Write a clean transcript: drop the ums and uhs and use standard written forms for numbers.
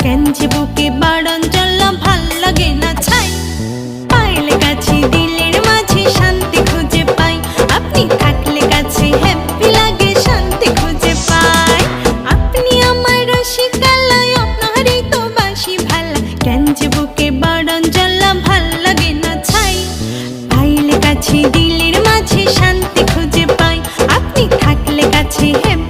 গেঞ্জি বুকে বাড়ন চললা ভাল লাগে না ছাই। পাইলে কাছে দিলের মাঝে শান্তি খুঁজে পাই, আপনি থাকলে কাছে হ্যাপি লাগে শান্তি খুঁজে পাই। আপনি আমার রসিকালয়, আপনারই তো বাসি ভালা, গেঞ্জি বুকে বাড়ন চললা ভাল লাগে না ছাই। পাইলে কাছে দিলের মাঝে শান্তি খুঁজে পাই, আপনি থাকলে কাছে হ্যাপি